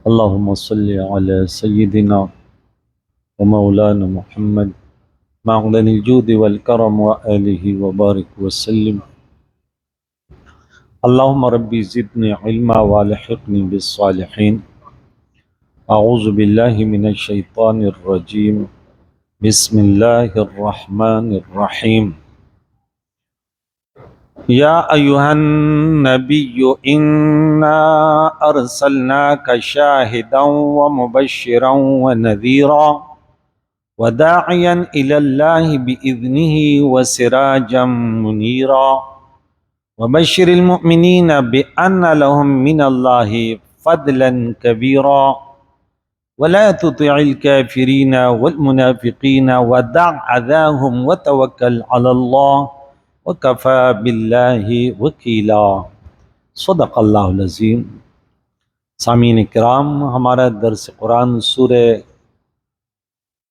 اللهم صل على سيدنا ومولانا محمد معدن الجود والكرم وآله وبارك وسلم. اللهم ربي زدني علما والحقني بالصالحين. أعوذ بالله من الشيطان الرجيم. بسم الله الرحمن الرحيم. يا أيها النبي إنا أرسلناك شاهدا ومبشرا ونذيرا وداعيا إلى الله بإذنه وسراجا منيرا وبشر المؤمنين بأن لهم من الله فضلا كبيرا ولا تطع الكافرين والمنافقين ودع أذاهم وتوكل على الله وكفى بالله وكيلا. صدق اللہ العظیم. سامعین کرام، ہمارا درس قرآن سورہ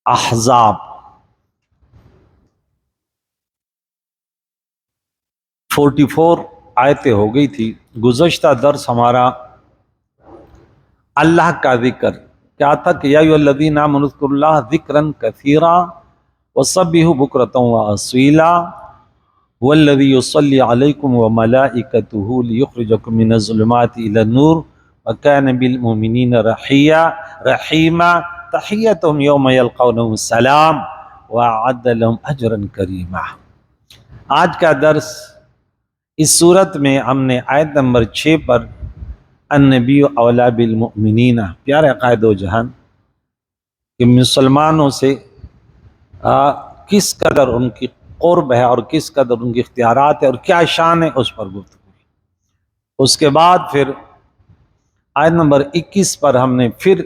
احزاب 44 آیتیں ہو گئی تھی. گزشتہ درس ہمارا اللہ کا ذکر کیا تھا کہ یا ایھا الذین آمنوا اذکروا اللہ ذکرا کثیرا وسبحوا بکرۃ واصیلا هو الذی یصلی علیکم وملائکتہ لیخرجکم من الظلمات الی النور وکان بالمؤمنین رحیما تحیتهم یوم یلقونه السلام واعد لهم اجرا کریما. آج کا درس اس صورت میں ہم نے آیت نمبر 6 پر النبی اولا بالمؤمنین، پیارے قائد و جہان، کہ مسلمانوں سے کس قدر ان کی قرب ہے اور کس قدر ان کی اختیارات ہے اور کیا شان ہے، اس پر گفتگو کی. اس کے بعد پھر آیت نمبر 21 پر ہم نے پھر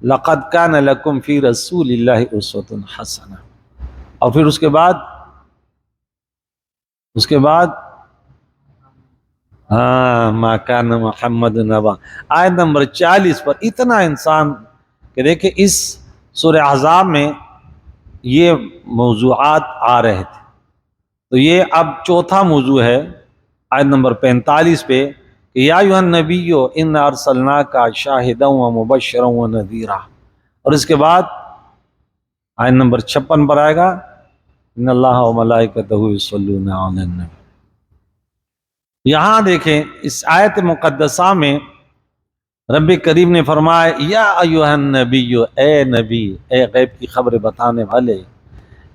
لقد کان لکم فی رسول اللہ اسوۃ حسنہ، اور پھر اس کے بعد ما کان محمد نبا، آیت نمبر 40 پر اتنا انسان کہ دیکھیں اس سورہ احزاب میں یہ موضوعات آ رہے تھے. تو یہ اب چوتھا موضوع ہے آیت نمبر 45 پہ کہ یا ایھا النبی انا ارسلناک شاہدا ومبشرا ونذیرا، اور اس کے بعد آیت نمبر 56 پر آئے گا ان اللہ وملائکتہ یصلون علی النبی. یہاں دیکھیں اس آیت مقدسہ میں رب کریم نے فرمایا یا ایھا النبی، اے نبی، اے غیب کی خبریں بتانے والے،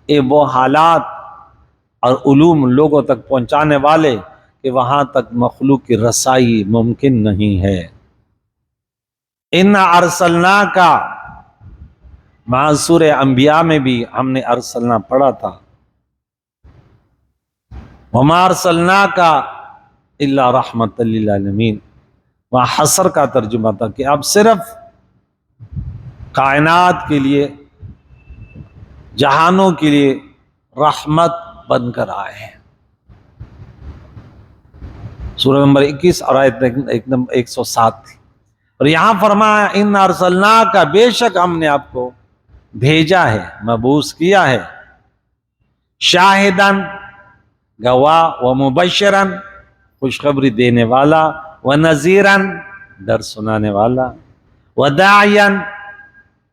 اے وہ حالات اور علوم لوگوں تک پہنچانے والے کہ وہاں تک مخلوق کی رسائی ممکن نہیں ہے. انا ارسلناک، مع سورہ انبیاء میں بھی ہم نے ارسلنا پڑھا تھا، وما ارسلناک الا رحمت للعالمین، وہاں حصر کا ترجمہ تھا کہ اب صرف کائنات کے لیے، جہانوں کے لیے رحمت بن کر آئے ہیں. سورہ نمبر 21 اور آیت 107 تھی. اور یہاں فرمایا ان ارسلناک، بے شک ہم نے آپ کو بھیجا ہے، مبعوث کیا ہے، شاہدن، گواہ، و مبشرن، خوشخبری دینے والا، و نذیرن، ڈر سنانے والا، و داعین،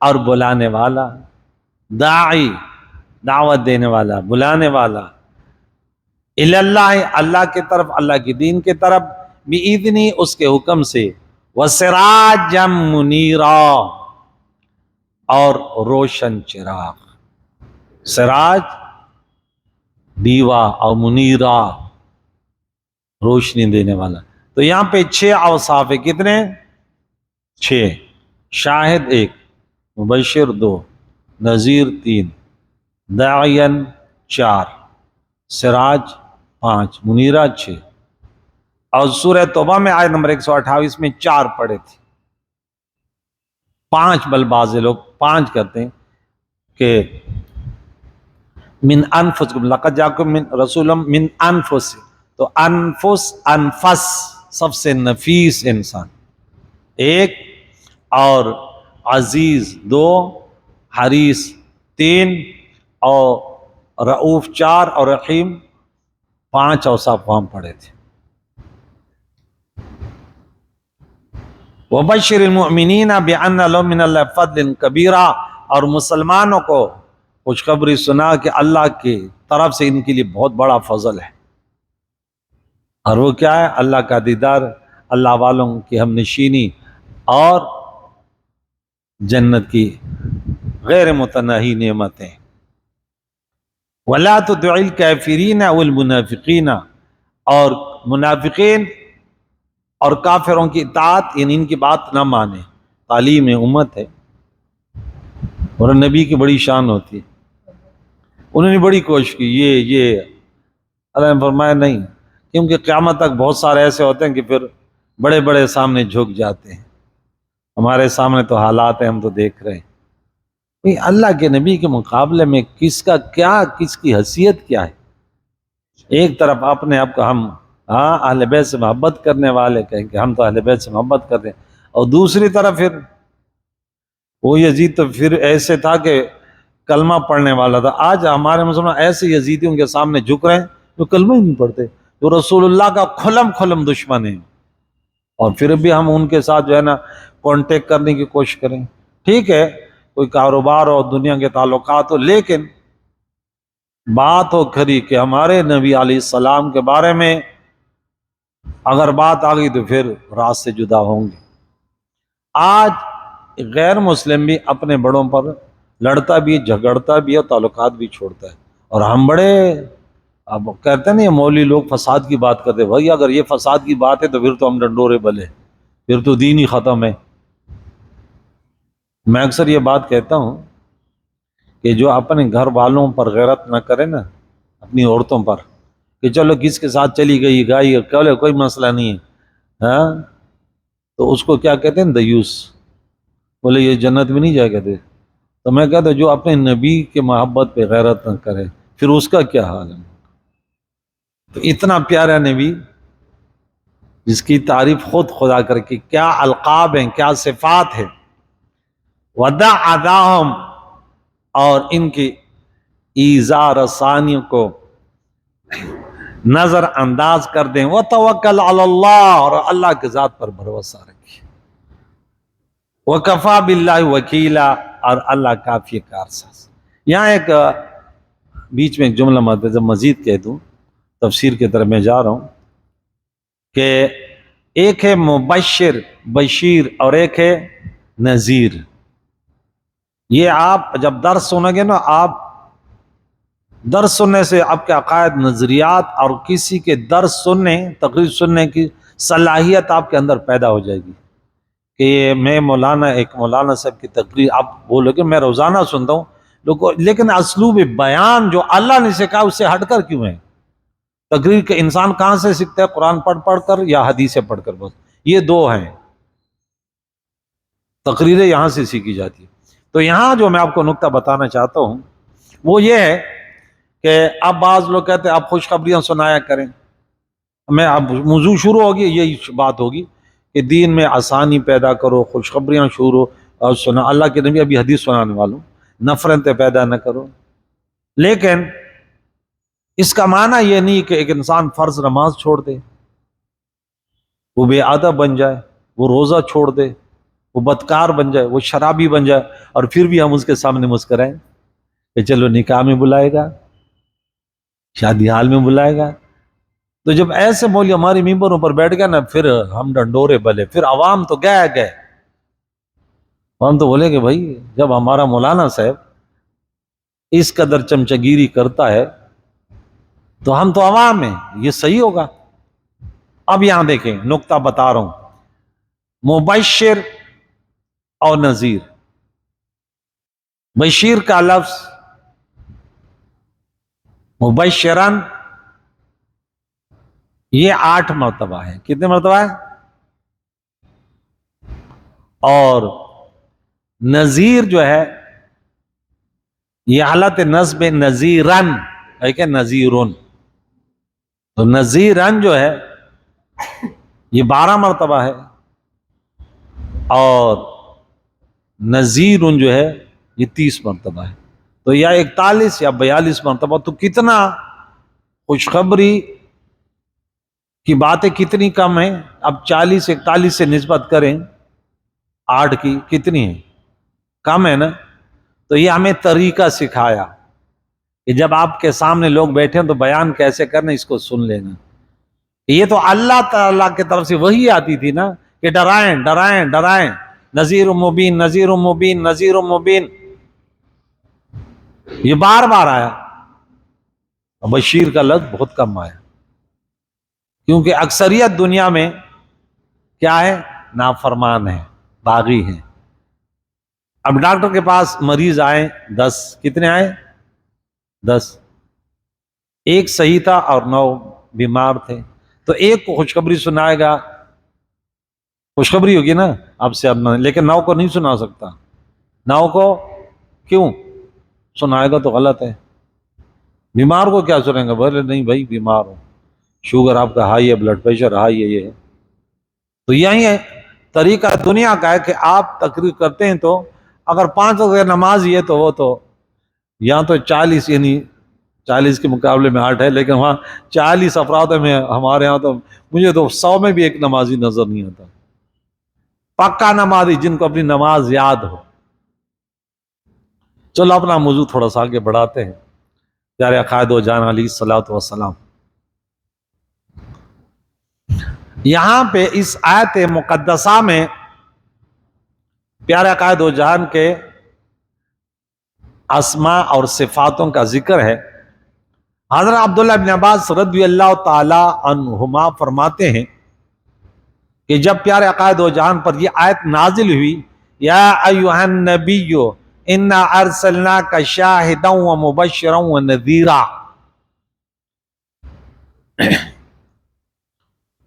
اور بلانے والا. داعی، دعوت دینے والا، بلانے والا، الی اللہ، اللہ کی طرف، اللہ کی دین کی طرف، بِإِذْنِ، اس کے حکم سے، وَسِرَاجًا مُنِيرًا، اور روشن چراغ. سراج دیوا اور منیرا روشنی دینے والا. تو یہاں پہ 6 اوصاف ہے. کتنے؟ 6. شاہد 1، مبشر 2، نذیر 3، داعین 4، سراج 5، منیرہ 6. اور سورہ توبہ میں آیت نمبر 128 میں 4 پڑھے تھے، 5 بل بعض لوگ 5 کرتے ہیں کہ من انفسکم، لقد جاءکم من رسول من انفسکم. تو انفس سب سے نفیس انسان 1، اور عزیز 2، حریص 3، اور رؤوف 4، اور رحیم 5 اوصاف وہاں پڑھے تھے. وبشر المؤمنین بأن لهم من اللہ فضل کبیرہ، اور مسلمانوں کو خوشخبری سنا کہ اللہ کی طرف سے ان کے لیے بہت بڑا فضل ہے، اور وہ کیا ہے؟ اللہ کا دیدار، اللہ والوں کی ہم نشینی، اور جنت کی غیر متناہی نعمتیں۔ وَلَا تُطِعِ الْكَافِرِينَ وَالْمُنَافِقِينَ، اور منافقین اور کافروں کی اطاعت، یعنی ان کی بات نہ مانے۔ تعلیم امت ہے، اور نبی کی بڑی شان ہوتی ہے، انہوں نے بڑی کوشش کی یہ اللہ نے فرمایا نہیں، کیونکہ قیامت تک بہت سارے ایسے ہوتے ہیں کہ پھر بڑے بڑے سامنے جھک جاتے ہیں۔ ہمارے سامنے تو حالات ہیں، ہم تو دیکھ رہے ہیں۔ اللہ کے نبی کے مقابلے میں کس کا کیا، کس کی حیثیت کیا ہے؟ ایک طرف اپنے آپ کو ہم اہل بیت سے محبت کرنے والے کہیں کہ ہم تو اہل بیت سے محبت کرتے ہیں، اور دوسری طرف پھر وہ یزید تو پھر ایسے تھا کہ کلمہ پڑھنے والا تھا۔ آج ہمارے مسلمان ایسے یزیدیوں کے سامنے جھک رہے ہیں جو کلمہ ہی نہیں پڑھتے، جو رسول اللہ کا کھلم دشمن ہے، اور پھر بھی ہم ان کے ساتھ جو ہے نا کانٹیکٹ کرنے کی کوشش کریں۔ ٹھیک ہے، کوئی کاروبار اور دنیا کے تعلقات ہو، لیکن بات ہو کھری کہ ہمارے نبی علیہ السلام کے بارے میں اگر بات آ گئی تو پھر راز سے جدا ہوں گے۔ آج غیر مسلم بھی اپنے بڑوں پر لڑتا بھی، جھگڑتا بھی اور تعلقات بھی چھوڑتا ہے، اور ہم بڑے اب کہتے ہیں نا یہ مولوی لوگ فساد کی بات کرتے ہیں، بھائی اگر یہ فساد کی بات ہے تو پھر تو ہم ڈنڈورے بلے، پھر تو دین ہی ختم ہے۔ میں اکثر یہ بات کہتا ہوں کہ جو اپنے گھر والوں پر غیرت نہ کرے نا، اپنی عورتوں پر، کہ چلو کس کے ساتھ چلی گئی گائی، کوئی مسئلہ نہیں ہے، ہاں، تو اس کو کیا کہتے ہیں؟ دیوس۔ بولے یہ جنت میں نہیں جائے گا۔ تو میں کہتا ہوں جو اپنے نبی کے محبت پہ غیرت نہ کرے پھر اس کا کیا حال ہے؟ تو اتنا پیارا نبی جس کی تعریف خود خدا کر کے، کیا القاب ہیں، کیا صفات ہے۔ ودع اذاہم، اور ان کی ایذا رسانیوں کو نظر انداز کر دیں۔ وتوکل علی اللہ، اور اللہ کے ذات پر بھروسہ رکھیں۔ وکفی باللہ وکیلا، اور اللہ کافی کارساز۔ یہاں ایک بیچ میں ایک جملہ مزید کہہ دوں، تفسیر کی طرف میں جا رہا ہوں، کہ ایک ہے مبشر بشیر اور ایک ہے نذیر۔ یہ آپ جب درس سنیں گے نا، آپ درس سننے سے آپ کے عقائد، نظریات اور کسی کے درس سننے، تقریر سننے کی صلاحیت آپ کے اندر پیدا ہو جائے گی کہ میں ایک مولانا صاحب کی تقریر آپ بولو گے میں روزانہ سنتا ہوں لوگوں، لیکن اسلوب بیان جو اللہ نے سکھایا اس سے ہٹ کر کیوں ہے؟ تقریر کے انسان کہاں سے سیکھتا ہے؟ قرآن پڑھ کر یا حدیثیں پڑھ کر، بس یہ دو ہیں، تقریریں یہاں سے سیکھی جاتی ہے۔ تو یہاں جو میں آپ کو نکتہ بتانا چاہتا ہوں وہ یہ ہے کہ اب بعض لوگ کہتے ہیں آپ خوشخبریاں سنایا کریں، میں اب موضوع شروع ہوگی، یہی بات ہوگی کہ دین میں آسانی پیدا کرو، خوشخبریاں شروع اور سنا، اللہ کے نبی ابھی حدیث سنانے والوں، نفرتیں پیدا نہ کرو۔ لیکن اس کا معنی یہ نہیں کہ ایک انسان فرض نماز چھوڑ دے، وہ بے ادب بن جائے، وہ روزہ چھوڑ دے، وہ بدکار بن جائے، وہ شرابی بن جائے، اور پھر بھی ہم اس کے سامنے مسکرائیں کہ چلو نکاح میں بلائے گا، شادی حال میں بلائے گا۔ تو جب ایسے مولوی ہماری ممبروں پر بیٹھ گئے نا، پھر ہم ڈنڈورے بلے، پھر عوام تو گئے ہم تو بولے کہ بھائی جب ہمارا مولانا صاحب اس قدر چمچگیری کرتا ہے تو ہم تو عوام ہیں، یہ صحیح ہوگا؟ اب یہاں دیکھیں نقطہ بتا رہا ہوں، مبشر اور نذیر۔ بشیر کا لفظ مبشرن یہ 8 مرتبہ ہے، کتنے مرتبہ ہے؟ اور نذیر جو ہے یہ حالت نصب نذیرن ہے کہ نذیرن، تو نذیرن جو ہے یہ 12 مرتبہ ہے، اور نذیرن جو ہے یہ 30 مرتبہ ہے، تو یا 41 یا 42 مرتبہ۔ تو کتنا خوشخبری کی باتیں کتنی کم ہیں؟ اب 40 41 سے نسبت کریں 8 کی کتنی ہے؟ کم ہے نا. تو یہ ہمیں طریقہ سکھایا کہ جب آپ کے سامنے لوگ بیٹھے ہیں تو بیان کیسے کرنا، اس کو سن لینا. یہ تو اللہ تعالیٰ کی طرف سے وہی آتی تھی نا کہ ڈرائیں ڈرائیں ڈرائیں، نذیر مبین نذیر مبین نذیر مبین، یہ بار بار آیا. بشیر کا لفظ بہت کم آیا، کیونکہ اکثریت دنیا میں کیا ہے؟ نافرمان ہے، باغی ہے. اب ڈاکٹر کے پاس مریض آئے 10، کتنے آئے؟ 10. ایک صحیح تھا اور 9 بیمار تھے. تو ایک کو خوشخبری سنائے گا، خوشخبری ہوگی نا آپ سے، لیکن 9 کو نہیں سنا سکتا. 9 کو کیوں سنائے گا؟ تو غلط ہے. بیمار کو کیا سنیں گا؟ بولے نہیں بھائی بیمار ہو، شوگر آپ کا ہائی ہے، بلڈ پریشر ہائی ہے، یہ ہے. تو یہی ہے طریقہ دنیا کا ہے کہ آپ تقریر کرتے ہیں تو اگر 5 وقت نماز ہی ہے تو وہ تو یہاں تو 40، یعنی 40 کے مقابلے میں 8 ہے، لیکن وہاں 40 افراد میں. ہمارے ہاں تو مجھے تو 100 میں بھی ایک نمازی نظر نہیں آتا. پکا نمازی جن کو اپنی نماز یاد ہو. چلو اپنا موضوع تھوڑا سا آگے بڑھاتے ہیں. پیارے عقائد و جان علیہ الصلوۃ والسلام، یہاں پہ اس آیت مقدسہ میں پیارے عقائد و جان کے اسماء اور صفاتوں کا ذکر ہے. حضرت عبداللہ بن عباس رضی اللہ تعالی عنہما فرماتے ہیں کہ جب پیارے عقائد و جان پر یہ آیت نازل ہوئی، یا ایھا النبی انا ارسلناک شاہدا ومبشرا ونذیرا،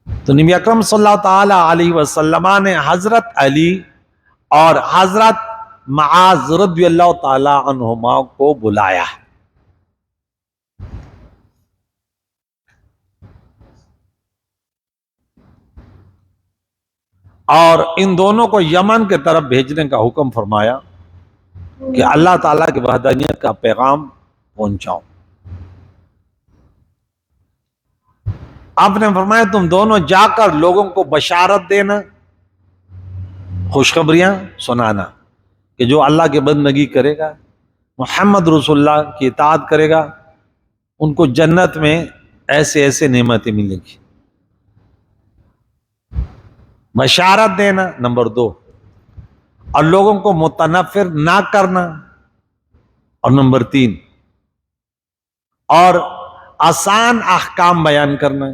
تو نبی اکرم صلی اللہ تعالی علیہ وسلم نے حضرت علی اور حضرت معاذ رضی اللہ تعالی عنہما کو بلایا. اور ان دونوں کو یمن کے طرف بھیجنے کا حکم فرمایا کہ اللہ تعالیٰ کی وحدانیت کا پیغام پہنچاؤ. آپ نے فرمایا تم دونوں جا کر لوگوں کو بشارت دینا، خوشخبریاں سنانا کہ جو اللہ کی بندگی کرے گا، محمد رسول اللہ کی اطاعت کرے گا، ان کو جنت میں ایسے ایسے نعمتیں ملیں گی. بشارت دینا نمبر 2، اور لوگوں کو متنفر نہ کرنا، اور نمبر 3، اور آسان احکام بیان کرنا.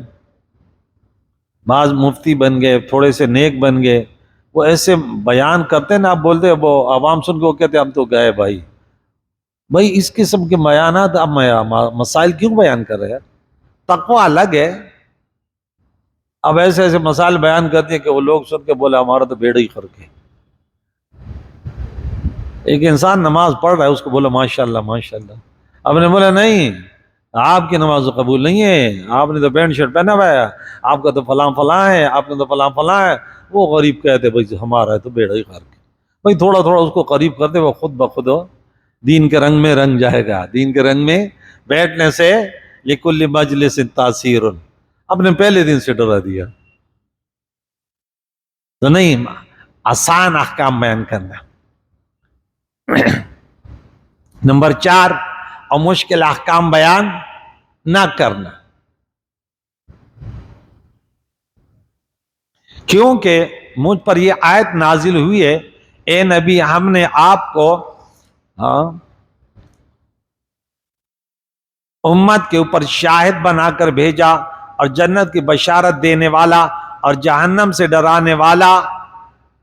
بعض مفتی بن گئے، تھوڑے سے نیک بن گئے، وہ ایسے بیان کرتے نا، آپ بولتے وہ عوام سن کے وہ کہتے ہم تو گئے. بھائی اس قسم کے بیانات آپ مسائل کیوں بیان کر رہے ہیں؟ تقوی الگ ہے. اب ایسے ایسے مسائل بیان کرتے ہیں کہ وہ لوگ سن کے بولے ہمارا تو بیڑا ہی خرک ہے. ایک انسان نماز پڑھ رہا ہے، اس کو بولا ماشاءاللہ ماشاءاللہ. اب نے بولا نہیں، آپ کی نماز قبول نہیں ہے، آپ نے تو پینٹ شرٹ پہنا ہوا ہے، آپ کا تو فلاں فلاں ہے، آپ نے تو فلاں فلاں ہے. وہ غریب کہتے بھائی ہمارا ہے تو بیڑا ہی خرک ہے. بھائی تھوڑا تھوڑا اس کو قریب کرتے، وہ خود بخود دین کے رنگ میں رنگ جائے گا. دین کے رنگ میں بیٹھنے سے لکل مجلس تاثیر، اپنے پہلے دن سے ڈرا دیا. تو نہیں، آسان احکام بیان کرنا. نمبر 4، اور مشکل احکام بیان نہ کرنا، کیونکہ مجھ پر یہ آیت نازل ہوئی ہے، اے نبی ہم نے آپ کو امت کے اوپر شاہد بنا کر بھیجا، اور جنت کی بشارت دینے والا اور جہنم سے ڈرانے والا،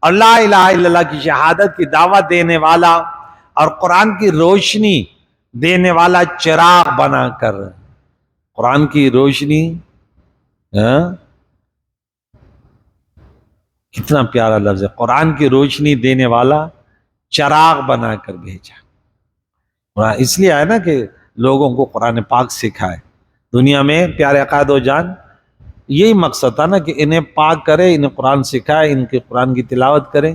اور لا الہ الا اللہ کی شہادت کی دعوت دینے والا، اور قرآن کی روشنی دینے والا چراغ بنا کر. قرآن کی روشنی، کتنا پیارا لفظ ہے، قرآن کی روشنی دینے والا چراغ بنا کر بھیجا. اس لیے آئے نا کہ لوگوں کو قرآن پاک سکھائے. دنیا میں پیارے عقائد و جان یہی مقصد تھا نا کہ انہیں پاک کرے، انہیں قرآن سکھائے، ان کے قرآن کی تلاوت کریں.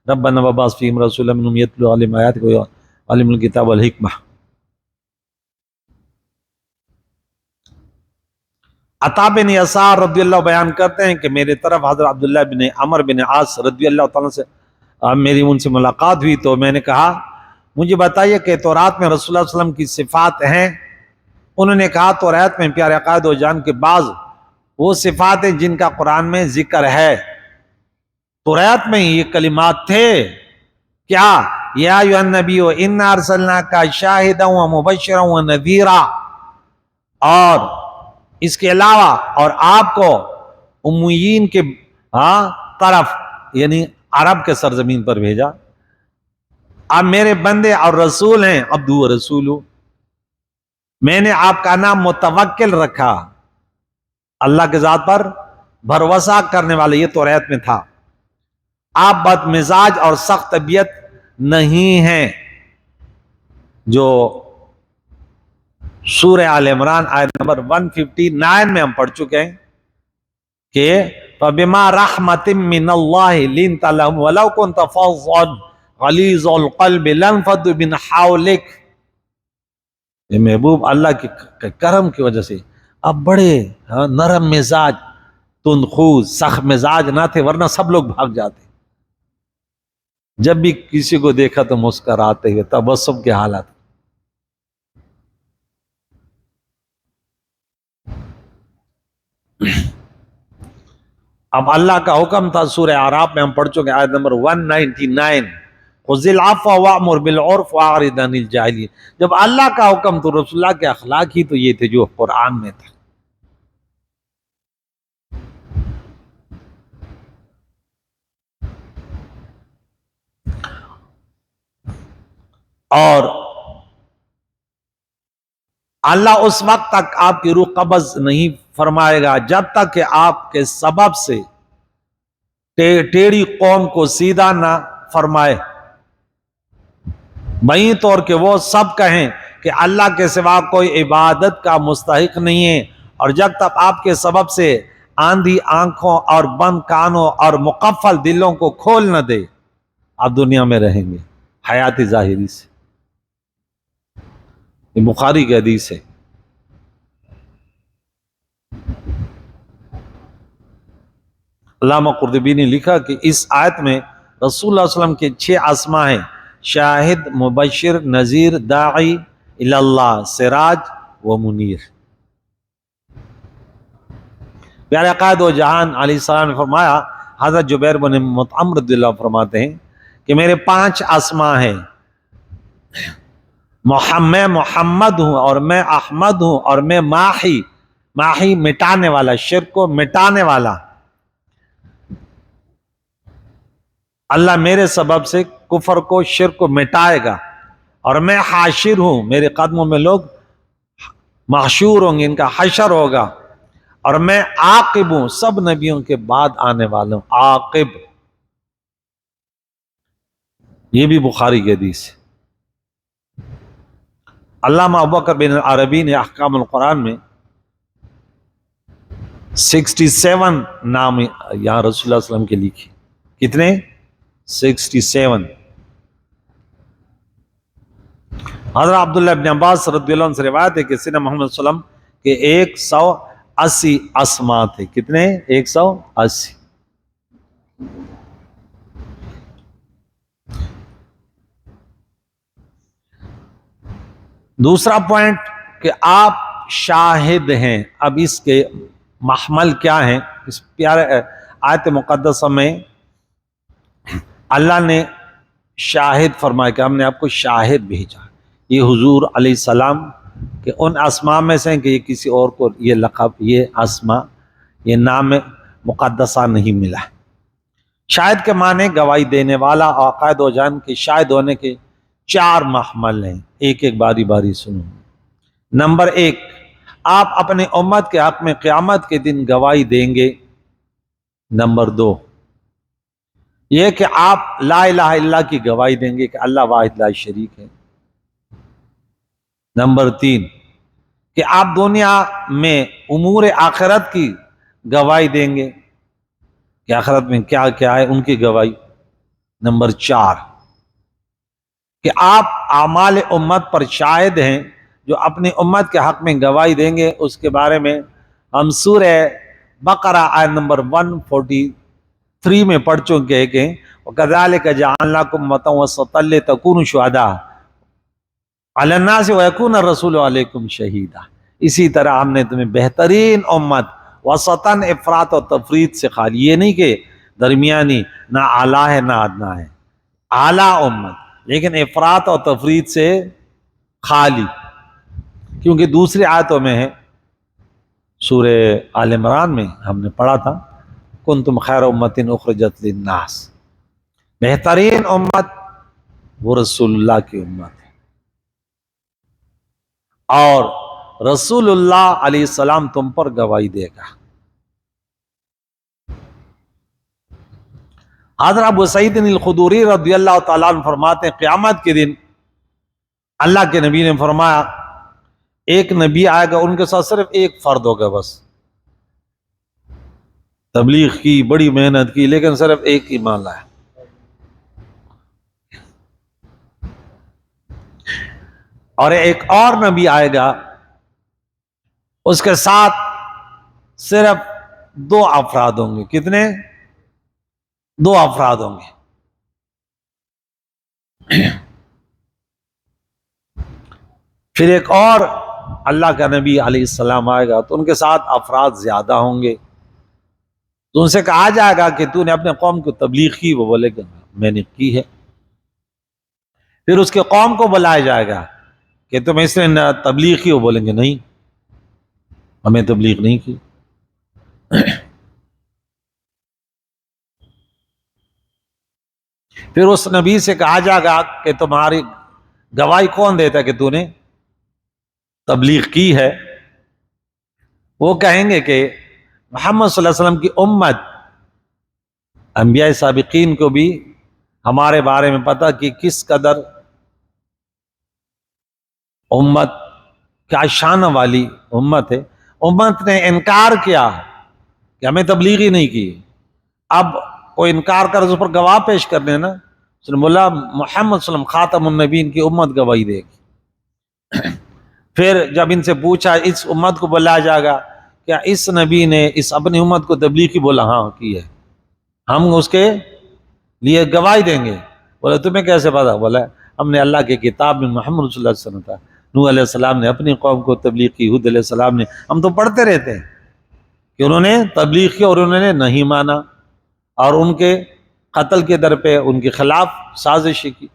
ربنا وبعث فیہم رسولا منہم یتلو علیہم آیاتک ویعلمهم الکتاب والحکمہ. عطا بن یسار رضی اللہ بیان کرتے ہیں کہ میرے طرف حضرت عبداللہ بن عمر بن عاص رضی اللہ تعالیٰ سے اب میری ان سے ملاقات ہوئی تو میں نے کہا مجھے بتائیے کہ تورات میں رسول اللہ صلی اللہ علیہ وسلم کی صفات ہیں؟ انہوں نے کہا تورات میں پیارے آقا دو جان کے بعض وہ صفات ہیں جن کا قرآن میں ذکر ہے، تورات میں یہ کلمات تھے کیا؟ یا ایھا النبی انا ارسلناک شاہدا ومبشرا ونذیرا، اور اس کے علاوہ اور آپ کو امیین کے طرف یعنی عرب کے سرزمین پر بھیجا، آپ میرے بندے اور رسول ہیں، عبدو و رسولو، میں نے آپ کا نام متوکل رکھا، اللہ کے ذات پر بھروسہ کرنے والے، یہ تورات میں تھا۔ آپ بد مزاج اور سخت طبیعت نہیں ہیں، جو سورہ آل عمران آیت نمبر 159 میں ہم پڑھ چکے ہیں کہ فَبِمَا رَحْمَةٍ مِّنَ اللَّهِ لِنْتَ لَهُمْ وَلَوْ كُنْتَ فَظًّا غَلِيظَ الْقَلْبِ لَانفَضُّوا مِنْ حَوْلِكَ، یہ محبوب اللہ کے کرم کی وجہ سے اب بڑے نرم مزاج، تندخوز، سخت مزاج نہ تھے، ورنہ سب لوگ بھاگ جاتے، جب بھی کسی کو دیکھا تو مسکراتے ہوئے، تبسم کے حالات۔ اب اللہ کا حکم تھا، سورہ اعراف میں ہم پڑھ چکے آیت نمبر 199، خذ العفو وامر بالعرف واعرض عن الجاہلین۔ جب اللہ کا حکم تو رسول اللہ کے اخلاق ہی تو یہ تھے جو قرآن میں تھا۔ اور اللہ اس وقت تک آپ کی روح قبض نہیں فرمائے گا جب تک کہ آپ کے سبب سے ٹیڑھی قوم کو سیدھا نہ فرمائے، بہین طور کہ وہ سب کہیں کہ اللہ کے سوا کوئی عبادت کا مستحق نہیں ہے، اور جب تک آپ کے سبب سے آندھی آنکھوں اور بند کانوں اور مقفل دلوں کو کھول نہ دے، آپ دنیا میں رہیں گے حیات ظاہری سے۔ یہ بخاری کی حدیث ہے۔ علامہ قرطبی نے لکھا کہ اس آیت میں رسول اللہ صلی اللہ علیہ وسلم کے 6 اسماء ہیں: شاہد، مبشر، نذیر، داعی اللہ، سراج و منیر۔ پیارے آقا دو جہان علیہ السلام نے فرمایا، حضرت جبیر بن مطعم رضی اللہ عنہ فرماتے ہیں کہ میرے 5 اسماء ہیں، میں محمد ہوں، اور میں احمد ہوں، اور میں ماحی، ماحی مٹانے والا، شرک کو مٹانے والا، اللہ میرے سبب سے کفر کو، شرک کو مٹائے گا، اور میں حاشر ہوں، میرے قدموں میں لوگ محشور ہوں گے، ان کا حشر ہوگا، اور میں عاقب ہوں، سب نبیوں کے بعد آنے والا ہوں، عاقب۔ یہ بھی بخاری کی حدیث ہے۔ علامہ ابوبکر بن عربی نے احکام القرآن میں 67 نام یہاں رسول اللہ صلی اللہ علیہ وسلم کے لکھے۔ کتنے؟ 67۔ حضرت عبداللہ ابن عباس رضی اللہ عنہ سے روایت ہے کہ سیدنا محمد صلی اللہ علیہ وسلم کے 180 اسماء تھے۔ کتنے؟ 180۔ دوسرا پوائنٹ کہ آپ شاہد ہیں۔ اب اس کے محمل کیا ہیں؟ اس پیارے آیت مقدسہ میں اللہ نے شاہد فرمایا کہ ہم نے آپ کو شاہد بھیجا۔ یہ حضور علیہ السلام کہ ان اسماء میں سے کہ یہ کسی اور کو یہ لقب، یہ اسماء، یہ نام مقدسہ نہیں ملا۔ شاہد کے معنی گواہی دینے والا، اور عقائد و جان کے شاہد ہونے کے 4 محمل ہیں، ایک ایک باری باری سنو۔ نمبر 1، آپ اپنے امت کے حق میں قیامت کے دن گواہی دیں گے۔ نمبر 2، یہ کہ آپ لا الہ الا اللہ کی گواہی دیں گے کہ اللہ واحد لا شریک ہے۔ نمبر 3، کہ آپ دنیا میں امور آخرت کی گواہی دیں گے کہ آخرت میں کیا کیا ہے، ان کی گواہی۔ نمبر 4، کہ آپ اعمال امت پر شاہد ہیں، جو اپنی امت کے حق میں گواہی دیں گے۔ اس کے بارے میں ہم سورہ بقرہ آیت نمبر 143 میں پڑھ چکے ہیں کہ وَكَذَلِكَ جَعَلْنَاكُمْ أُمَّةً وَسَطًا لِتَكُونُوا شُهَدَاءَ عَلَى النَّاسِ وَيَكُونَ الرَّسُولُ عَلَيْكُمْ شَهِيدًا۔ اسی طرح ہم نے تمہیں بہترین امت، وسطاً افراط و تفریط سے خالی، یہ نہیں کہ درمیانی، نہ اعلیٰ ہے نہ ادنا ہے، اعلیٰ امت لیکن افراط و تفریط سے خالی، کیونکہ دوسری آیتوں میں ہے، سورہ آل عمران میں ہم نے پڑھا تھا کنتم خیر امت اخرجت للناس، بہترین امت وہ رسول اللہ کی امت ہے، اور رسول اللہ علیہ السلام تم پر گواہی دے گا۔ حضرت ابو سعید الخدری رضی اللہ تعالیٰ عنہ فرماتے ہیں قیامت کے دن اللہ کے نبی نے فرمایا ایک نبی آئے گا، ان کے ساتھ صرف ایک فرد ہوگا، بس تبلیغ کی، بڑی محنت کی، لیکن صرف ایک ایمان لایا۔ اور ایک اور نبی آئے گا، اس کے ساتھ صرف دو افراد ہوں گے۔ کتنے؟ دو افراد ہوں گے۔ پھر ایک اور اللہ کا نبی علیہ السلام آئے گا تو ان کے ساتھ افراد زیادہ ہوں گے، تو ان سے کہا جائے گا کہ تو نے اپنے قوم کو تبلیغ کی، وہ بولے گا میں نے کی ہے۔ پھر اس کے قوم کو بلایا جائے گا کہ تم اس نے تبلیغ کی، وہ بولیں گے نہیں ہمیں تبلیغ نہیں کی۔ پھر اس نبی سے کہا جائے گا کہ تمہاری گواہی کون دیتا ہے کہ تو نے تبلیغ کی ہے؟ وہ کہیں گے کہ محمد صلی اللہ علیہ وسلم کی امت، انبیاء سابقین کو بھی ہمارے بارے میں پتہ کہ کس قدر امت کیا شان والی امت ہے، امت نے انکار کیا کہ ہمیں تبلیغ ہی نہیں کی۔ اب کوئی انکار کر اس پر گواہ پیش کرنے نا، اس نے بولا محمد صلی اللہ علیہ وسلم خاتم النبیین کی امت گواہی دے گی۔ پھر جب ان سے پوچھا، اس امت کو بلایا جائے گا کیا اس نبی نے اس اپنی امت کو تبلیغ کی؟ بولا ہاں کی ہے، ہم اس کے لیے گواہی دیں گے۔ بولا تمہیں کیسے پتا؟ بولا ہم نے اللہ کے کتاب میں محمد صلی اللہ علیہ وسلم تھا، نوح علیہ السلام نے اپنی قوم کو تبلیغ کی، ہود علیہ السلام نے، ہم تو پڑھتے رہتے ہیں کہ انہوں نے تبلیغ کی اور انہوں نے نہیں مانا، اور ان کے قتل کے در پہ ان کے خلاف سازشیں کی۔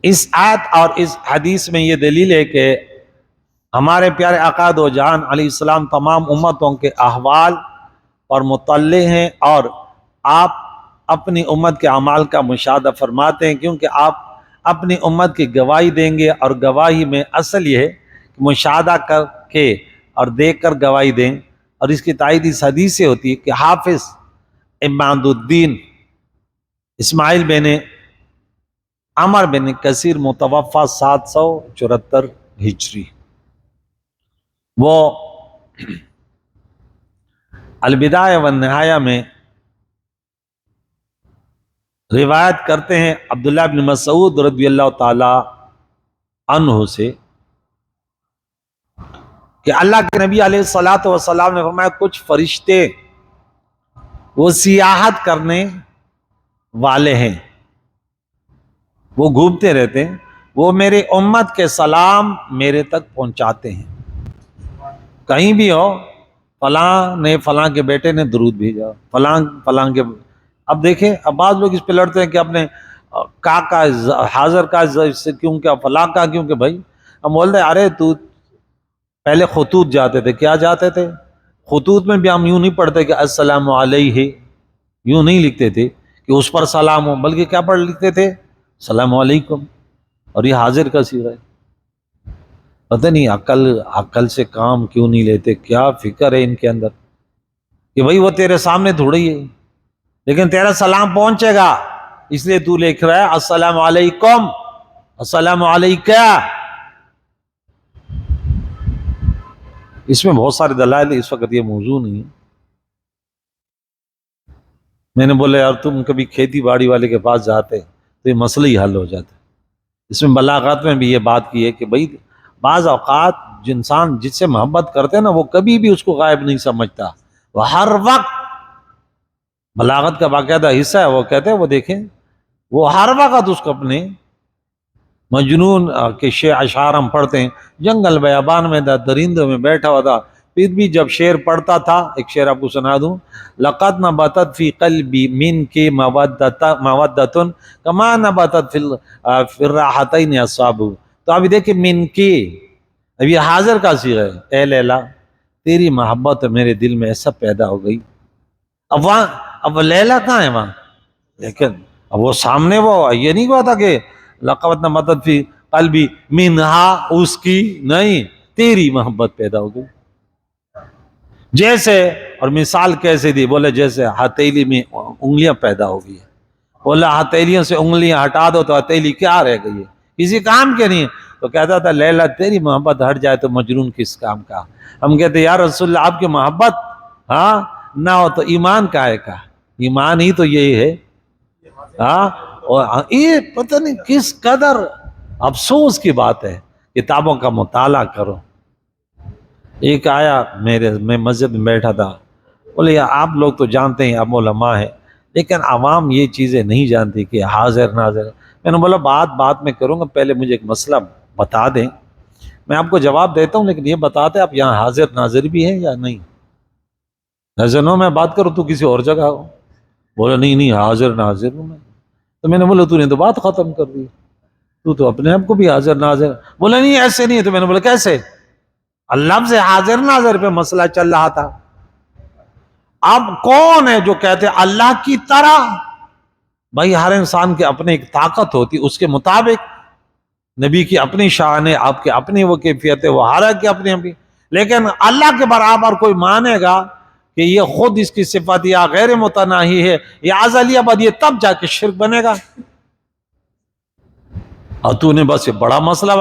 اس آیت اور اس حدیث میں یہ دلیل ہے کہ ہمارے پیارے آقا دو جہان علیہ السلام تمام امتوں کے احوال اور مطلع ہیں، اور آپ اپنی امت کے اعمال کا مشاہدہ فرماتے ہیں، کیونکہ آپ اپنی امت کی گواہی دیں گے، اور گواہی میں اصل یہ ہے کہ مشاہدہ کر کے اور دیکھ کر گواہی دیں۔ اور اس کی تائید اس حدیث سے ہوتی ہے کہ حافظ عماد الدین اسماعیل بن عمر بن کثیر متوفہ 774 ہجری، وہ البدایہ والنہایہ میں روایت کرتے ہیں عبداللہ بن مسعود رضی اللہ تعالی عنہ سے کہ اللہ کے نبی علیہ الصلوۃ والسلام نے فرمایا کچھ فرشتے وہ سیاحت کرنے والے ہیں، وہ گھومتے رہتے ہیں، وہ میرے امت کے سلام میرے تک پہنچاتے ہیں، کہیں بھی ہو فلاں نے فلاں کے بیٹے نے درود بھیجا، فلاں فلاں کے۔ اب دیکھیں اب بعض لوگ اس پہ لڑتے ہیں کہ اپنے کا حاضر کا سے کیوں کیا فلاں کا کیوں کہ بھائی ہم بولتے ہیں ارے تو پہلے خطوط جاتے تھے، کیا جاتے تھے؟ خطوط میں بھی ہم یوں نہیں پڑھتے کہ السلام علیہ، یوں نہیں لکھتے تھے کہ اس پر سلام ہو، بلکہ کیا پڑھ لکھتے تھے؟ السلام علیکم۔ اور یہ حاضر کا صیغہ ہے۔ پتہ نہیں عقل سے کام کیوں نہیں لیتے، کیا فکر ہے ان کے اندر کہ بھائی وہ تیرے سامنے تھوڑی ہے، لیکن تیرا سلام پہنچے گا، اس لیے تو لکھ رہا ہے السلام علیکم، السلام علیکہ۔ اس میں بہت سارے دلائل، اس وقت یہ موضوع نہیں ہے۔ میں نے بولا یار تم کبھی کھیتی باڑی والے کے پاس جاتے تو یہ مسئلہ ہی حل ہو جاتا. اس میں بلاغت میں بھی یہ بات کی ہے کہ بھائی بعض اوقات جو انسان جس سے محبت کرتے ہیں نا وہ کبھی بھی اس کو غائب نہیں سمجھتا، وہ ہر وقت، بلاغت کا باقاعدہ حصہ ہے، وہ کہتے ہیں وہ دیکھیں وہ ہر وقت اس کو اپنے مجنون کے اشعار ہم پڑھتے ہیں، جنگل بیابان میں تھا، درندوں میں بیٹھا ہوا تھا، پھر بھی جب شعر پڑھتا تھا، ایک شعر آپ کو سنا دوں، لقد نبتت فی قلبی من کی مودۃ کما نبتت فی الراحتین اصحاب. تو ابھی دیکھیں من کی، اب یہ حاضر کا صیغہ ہے، اے لیلا تیری محبت میرے دل میں ایسا پیدا ہو گئی. اب وہاں اب لیلا کہاں ہے وہاں، لیکن اب وہ سامنے وہ یہ نہیں ہوا تھا کہ لقد نبتت فی قلبی منہا، اس کی نہیں، تیری محبت پیدا ہو گئی. جیسے، اور مثال کیسے دی، بولے جیسے ہتھیلی میں انگلیاں پیدا ہو گئی ہے، بولا ہتھیلیوں سے انگلیاں ہٹا دو تو ہتھیلی کیا رہ گئی ہے، کسی کام کے نہیں. تو کہتا تھا لیلا تیری محبت ہٹ جائے تو مجنون کس کام کا. ہم کہتے یا رسول اللہ آپ کی محبت ہاں نہ ہو تو ایمان کائے کا، ایمان ہی تو یہی ہے. ہاں اور یہ پتہ نہیں کس قدر افسوس کی بات ہے. کتابوں کا مطالعہ کرو. ایک آیا میں مسجد میں بیٹھا تھا، بولے یار آپ لوگ تو جانتے ہیں آپ علماء ہیں لیکن عوام یہ چیزیں نہیں جانتی کہ حاضر ناظر. میں نے بولا بات میں کروں گا، پہلے مجھے ایک مسئلہ بتا دیں، میں آپ کو جواب دیتا ہوں لیکن یہ بتاتے آپ یہاں حاضر ناظر بھی ہیں یا نہیں. ایسے نو میں بات کروں تو کسی اور جگہ ہو. بولا نہیں حاضر ناظر ہوں میں. تو میں نے بولا تو نے تو بات ختم کر دی، تو اپنے آپ کو بھی حاضر ناظر. بولا نہیں ایسے نہیں ہے. تو میں نے بولا کیسے؟ لفظ حاضر ناظر پہ مسئلہ چل رہا تھا. اب کون ہے جو کہتے اللہ کی طرح؟ بھائی ہر انسان کے اپنے ایک طاقت ہوتی، اس کے مطابق نبی کی اپنی شان ہے، آپ کی اپنی وہ کیفیت ہے، وہ ہر کی اپنی اپنی. لیکن اللہ کے برابر کوئی مانے گا کہ یہ خود اس کی صفت یا غیر متناہی ہے یا ازلی ابدی ہے، تب جا کے شرک بنے گا. اور تو نے بس یہ بڑا مسئلہ.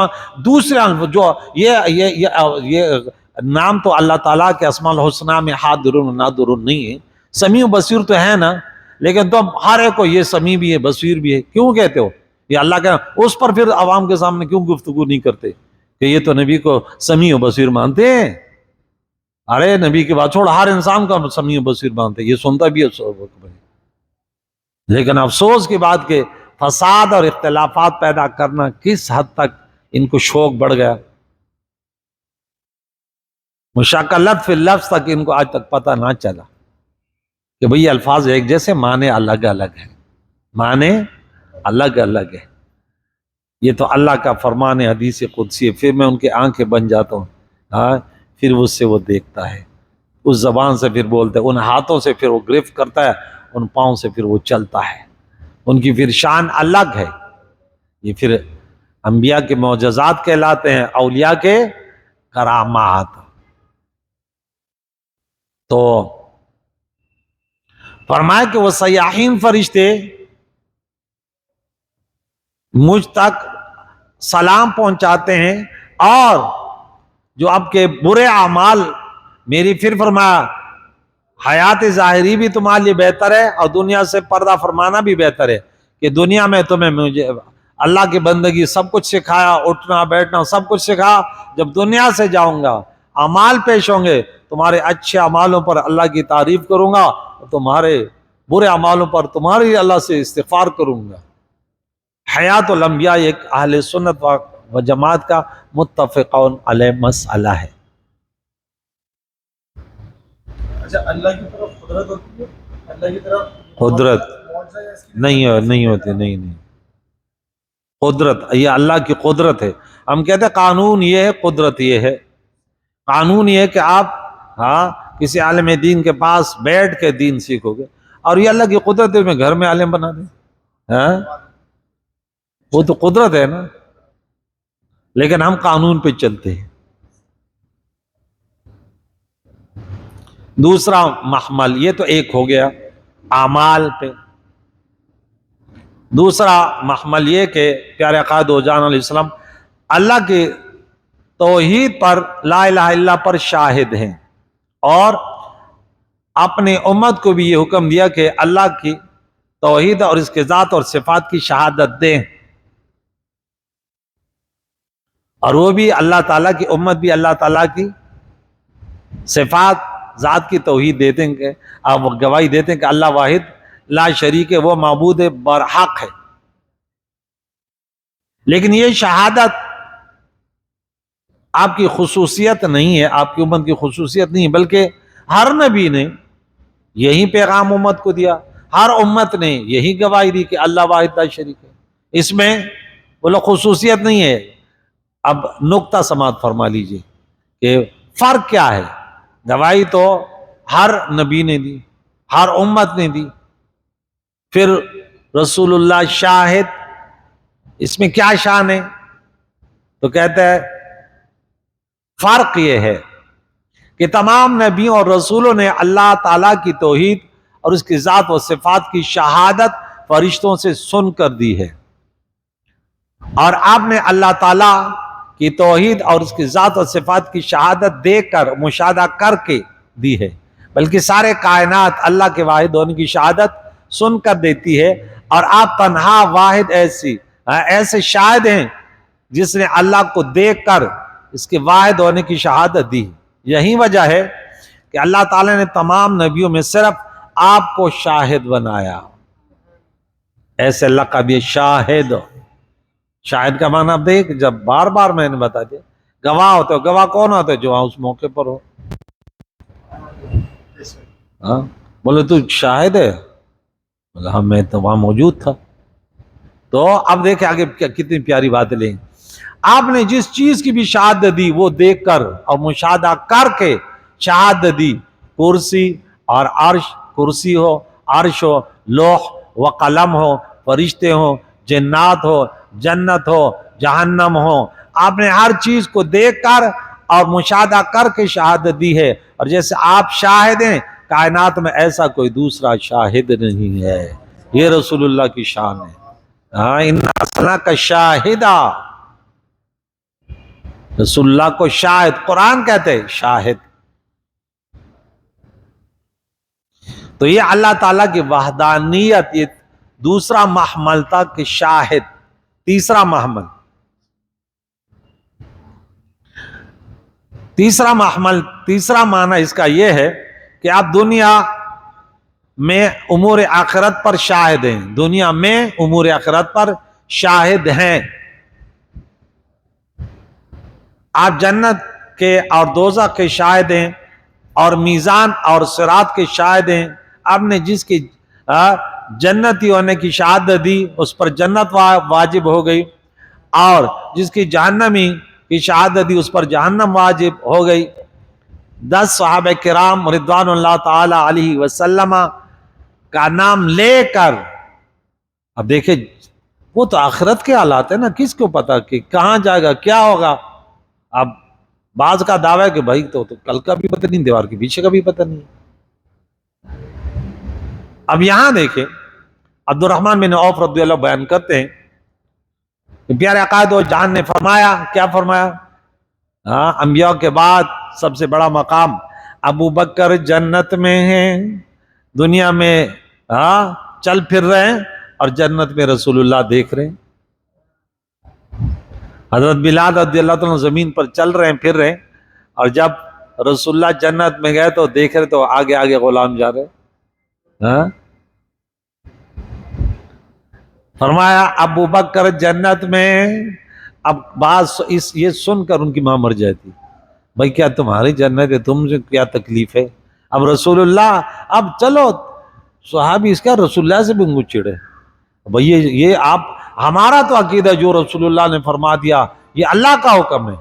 دوسرے جو یہ نام تو اللہ تعالیٰ کے اسماء الحسنہ میں حاضر و نادر نہیں ہے، سمیع و بصیر تو ہے نا، لیکن تم ہر ایک کو یہ سمیع بھی ہے بصیر بھی ہے کیوں کہتے ہو؟ یہ اللہ کا، اس پر پھر عوام کے سامنے کیوں گفتگو نہیں کرتے کہ یہ تو نبی کو سمیع و بصیر مانتے ہیں؟ ارے نبی کی بات چھوڑ، ہر انسان کا سمیع و بصیر مانتے، یہ سنتا بھی ہے. لیکن افسوس کی بات کہ فساد اور اختلافات پیدا کرنا کس حد تک ان کو شوق بڑھ گیا. مشاکلت فی اللفظ تک ان کو آج تک پتہ نہ چلا کہ بھئی الفاظ ایک جیسے، معنی الگ الگ ہے، معنی الگ الگ ہے. یہ تو اللہ کا فرمان ہے، حدیث قدسی ہے. پھر میں ان کے آنکھیں بن جاتا ہوں، ہاں پھر اس سے وہ دیکھتا ہے، اس زبان سے پھر بولتا ہے، ان ہاتھوں سے پھر وہ گرفت کرتا ہے، ان پاؤں سے پھر وہ چلتا ہے. ان کی پھر شان الگ ہے. یہ پھر انبیاء کے معجزات کہلاتے ہیں، اولیاء کے کرامات. تو فرمایا کہ وہ سیاحین فرشتے مجھ تک سلام پہنچاتے ہیں، اور جو آپ کے برے اعمال میری، پھر فرمایا حیات ظاہری بھی تمہارے لیے بہتر ہے اور دنیا سے پردہ فرمانا بھی بہتر ہے. کہ دنیا میں تمہیں مجھے اللہ کی بندگی سب کچھ سکھایا، اٹھنا بیٹھنا سب کچھ سکھا. جب دنیا سے جاؤں گا اعمال پیش ہوں گے، تمہارے اچھے اعمالوں پر اللہ کی تعریف کروں گا، تمہارے برے اعمالوں پر تمہاری اللہ سے استغفار کروں گا. حیات الانبیاء ایک اہل سنت و جماعت کا متفقون علیہ مسئلہ ہے. اچھا اللہ کی طرف قدرت ہوتی ہے، اللہ کی طرف قدرت نہیں ہوتی، نہیں قدرت یہ اللہ کی قدرت ہے. ہم کہتے ہیں قانون یہ ہے، قدرت یہ ہے. قانون یہ ہے کہ آپ کسی عالم دین کے پاس بیٹھ کے دین سیکھو گے، اور یہ اللہ کی قدرت ہے میں گھر میں عالم بنا دیں. وہ تو قدرت ہے نا، لیکن ہم قانون پہ چلتے ہیں. دوسرا محمل، یہ تو ایک ہو گیا اعمال پہ. دوسرا محمل یہ کہ پیارے آقا دو جان علیہ السلام اللہ کے توحید پر، لا الہ الا اللہ پر شاہد ہیں، اور اپنے امت کو بھی یہ حکم دیا کہ اللہ کی توحید اور اس کے ذات اور صفات کی شہادت دیں، اور وہ بھی اللہ تعالیٰ کی امت بھی اللہ تعالیٰ کی صفات ذات کی توحید دیتے ہیں کہ آپ گواہی دیتے ہیں کہ اللہ واحد لا شریک ہے، وہ معبود برحق ہے۔ لیکن یہ شہادت آپ کی خصوصیت نہیں ہے، آپ کی امت کی خصوصیت نہیں ہے، بلکہ ہر نبی نے یہی پیغام امت کو دیا، ہر امت نے یہی گواہی دی کہ اللہ واحد لا شریک ہے، اس میں بولو خصوصیت نہیں ہے۔ اب نقطہ سماعت فرما لیجئے کہ فرق کیا ہے۔ گواہی تو ہر نبی نے دی، ہر امت نے دی، پھر رسول اللہ شاہد، اس میں کیا شان ہے؟ تو کہتا ہے فرق یہ ہے کہ تمام نبیوں اور رسولوں نے اللہ تعالیٰ کی توحید اور اس کی ذات و صفات کی شہادت فرشتوں سے سن کر دی ہے، اور آپ نے اللہ تعالیٰ کی توحید اور اس کی ذات و صفات کی شہادت دے کر، مشاہدہ کر کے دی ہے، بلکہ سارے کائنات اللہ کے واحد ہونے کی شہادت سن کر دیتی ہے، اور آپ تنہا واحد ایسے شاہد ہیں جس نے اللہ کو دیکھ کر اس کے واحد ہونے کی شہادت دی۔ یہی وجہ ہے کہ اللہ تعالیٰ نے تمام نبیوں میں صرف آپ کو شاہد بنایا، ایسے اللہ کا بھی شاہد۔ شاہد کا معنی آپ دیکھ، جب بار بار میں نے بتا دیا، گواہ ہوتے ہو، گواہ کون ہوتے جو وہاں اس موقع پر ہو؟ ہاں بولے تو شاہد ہے، بولے ہاں میں تو وہاں موجود تھا۔ تو اب دیکھیں آگے کتنی پیاری باتیں لیں۔ آپ نے جس چیز کی بھی شہادت دی وہ دیکھ کر اور مشاہدہ کر کے شہادت دی، کرسی اور عرش، کرسی ہو، عرش ہو، لوح و قلم ہو، فرشتے ہو، جنات ہو، جنت ہو، جہنم ہو، آپ نے ہر چیز کو دیکھ کر اور مشاہدہ کر کے شہادت دی ہے، اور جیسے آپ شاہد ہیں کائنات میں ایسا کوئی دوسرا شاہد نہیں ہے۔ یہ رسول اللہ کی شان ہے۔ ہاں اِنَّا أَرْسَلْنَاكَ شَاهِدًا، رسول اللہ کو شاہد، قرآن کہتے ہیں شاہد۔ تو یہ اللہ تعالیٰ کی وحدانیت، یہ دوسرا محمل تھا کہ شاہد، تیسرا محمل۔ تیسرا محمل، تیسرا معنی اس کا یہ ہے کہ آپ دنیا میں امور آخرت پر شاہد ہیں، دنیا میں امور آخرت پر شاہد ہیں۔ آپ جنت کے اور دوزخ کے شاہد ہیں، اور میزان اور صراط کے شاہد ہیں۔ آپ نے جس کی جنتی ہونے کی شہادت دی اس پر جنت واجب ہو گئی، اور جس کی جہنمی کی شہادت دی اس پر جہنم واجب ہو گئی۔ 10 صحابہ کرام رضوان اللہ تعالی علیہ وسلم کا نام لے کر، اب دیکھیں وہ تو آخرت کے حالات ہیں نا، کس کو پتا کہ کہاں جائے گا، کیا ہوگا۔ اب بعض کا دعویٰ ہے کہ بھائی تو کل کا بھی پتہ نہیں، دیوار کے پیچھے کا بھی پتہ نہیں۔ اب یہاں دیکھیں عبد الرحمن بن عوف رضی اللہ بیان کرتے ہیں کہ پیارے عقائد و جان نے فرمایا، کیا فرمایا؟ انبیاء کے بعد سب سے بڑا مقام ابو بکر جنت میں ہیں، دنیا میں چل پھر رہے ہیں، اور جنت میں رسول اللہ دیکھ رہے ہیں۔ حضرت بلال رضی اللہ عنہ زمین پر چل رہے ہیں، پھر رہے ہیں، اور جب رسول اللہ جنت میں گئے تو دیکھ رہے، تو آگے آگے غلام جا رہے۔ فرمایا ابو بکر جنت میں۔ اب بعض یہ سن کر ان کی ماں مر جاتی، بھائی کیا تمہاری جنت ہے، تم سے کیا تکلیف ہے؟ اب رسول اللہ، اب چلو صحابی اس کا رسول اللہ سے بھی انگو چڑے، بھائی یہ آپ، ہمارا تو عقیدہ جو رسول اللہ نے فرما دیا یہ اللہ کا حکم ہے،